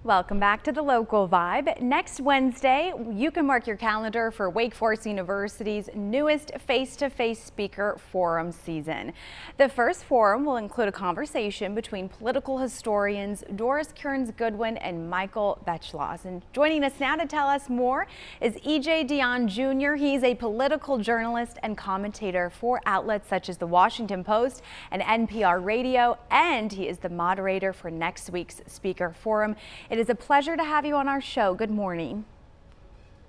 Welcome back to the Local Vibe. Next Wednesday, you can mark your calendar for Wake Forest University's newest face-to-face speaker forum season. The first forum will include a conversation between political historians Doris Kearns Goodwin and Michael Beschloss. And joining us now to tell us more is E.J. Dionne Jr. He's a political journalist and commentator for outlets such as the Washington Post and NPR Radio, and he is the moderator for next week's speaker forum. It is a pleasure to have you on our show. Good morning.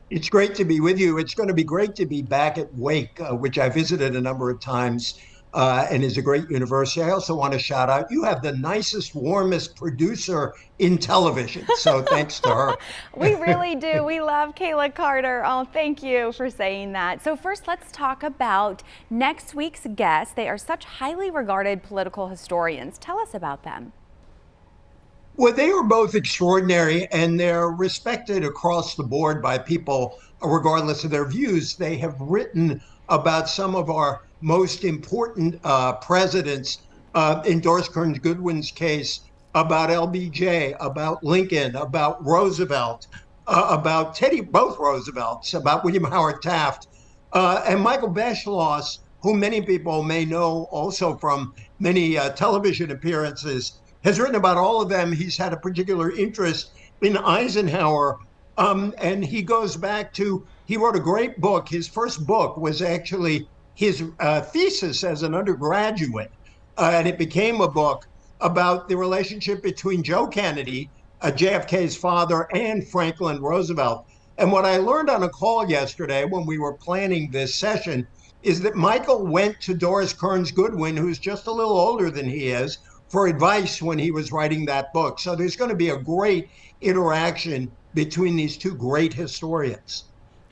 It's great to be with you. It's going to be great to be back at Wake, which I visited a number of times and is a great university. I also want to shout out, you have the nicest, warmest producer in television. So thanks to her. We really do. We love Kayla Carter. Oh, thank you for saying that. So first, let's talk about next week's guests. They are such highly regarded political historians. Tell us about them. Well, they are both extraordinary, and they're respected across the board by people, regardless of their views. They have written about some of our most important presidents, in Doris Kearns Goodwin's case, about LBJ, about Lincoln, about Roosevelt, about both Roosevelts, about William Howard Taft, and Michael Beschloss, who many people may know also from many television appearances, has written about all of them. He's had a particular interest in Eisenhower. And he goes back to, he wrote a great book. His first book was actually his thesis as an undergraduate. And it became a book about the relationship between Joe Kennedy, JFK's father, and Franklin Roosevelt. And what I learned on a call yesterday when we were planning this session is that Michael went to Doris Kearns Goodwin, who's just a little older than he is, for advice when he was writing that book. So there's going to be a great interaction between these two great historians.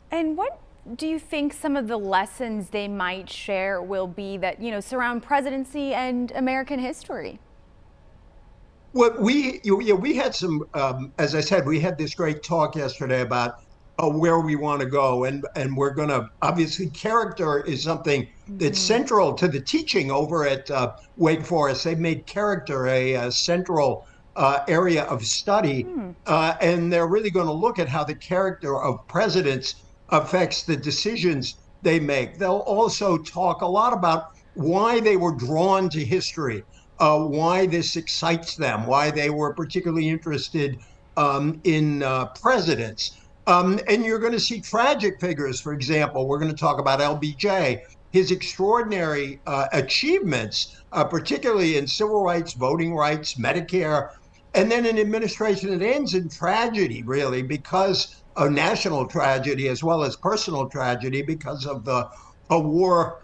And what do you think some of the lessons they might share will be that, surround presidency and American history? Well, we had some, as I said, we had this great talk yesterday about where we want to go. And we're going to, obviously, character is something that's central to the teaching over at Wake Forest. They've made character a central area of study. And they're really going to look at how the character of presidents affects the decisions they make. They'll also talk a lot about why they were drawn to history, why this excites them, why they were particularly interested in presidents. And you're going to see tragic figures. For example, we're going to talk about LBJ, his extraordinary achievements, particularly in civil rights, voting rights, Medicare, and then an administration that ends in tragedy, really, because of national tragedy as well as personal tragedy because of the war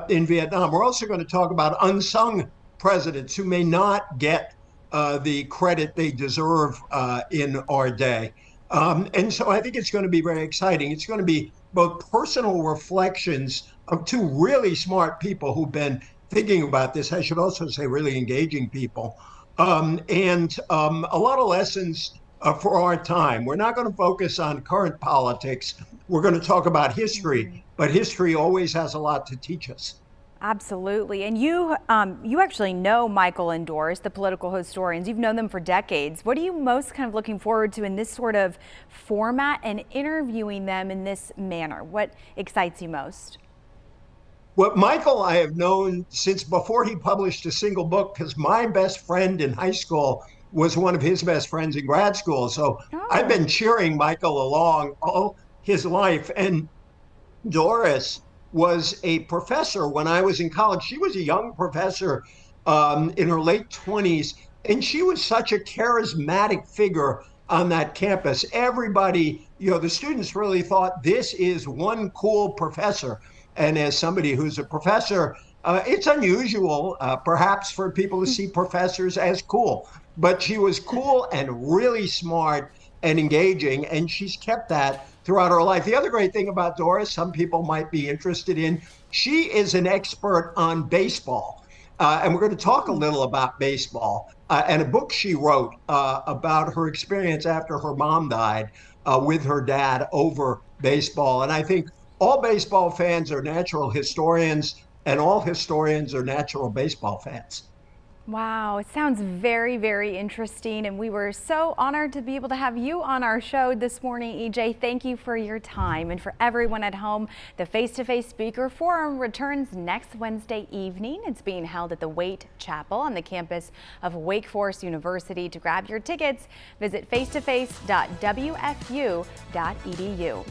in Vietnam. We're also going to talk about unsung presidents who may not get the credit they deserve in our day. And so I think it's going to be very exciting. It's going to be both personal reflections of two really smart people who've been thinking about this. I should also say really engaging people. And a lot of lessons for our time. We're not going to focus on current politics. We're going to talk about history, but history always has a lot to teach us. Absolutely. And you actually know Michael and Doris, the political historians. You've known them for decades. What are you most kind of looking forward to in this sort of format and interviewing them in this manner? What excites you most? Well, Michael, I have known since before he published a single book, because my best friend in high school was one of his best friends in grad school. So I've been cheering Michael along all his life. And Doris was a professor when I was in college. She was a young professor in her late 20s, and she was such a charismatic figure on that campus. Everybody, the students really thought this is one cool professor. And as somebody who's a professor, it's unusual, perhaps, for people to see professors as cool. But she was cool and really smart and engaging, and she's kept that throughout her life. The other great thing about Doris, some people might be interested in, she is an expert on baseball. And we're going to talk a little about baseball and a book she wrote about her experience after her mom died with her dad over baseball. And I think all baseball fans are natural historians, and all historians are natural baseball fans. Wow, it sounds very, very interesting, and we were so honored to be able to have you on our show this morning, EJ. Thank you for your time. And for everyone at home, the Face-to-Face Speaker Forum returns next Wednesday evening. It's being held at the Waite Chapel on the campus of Wake Forest University. To grab your tickets, visit facetoface.wfu.edu.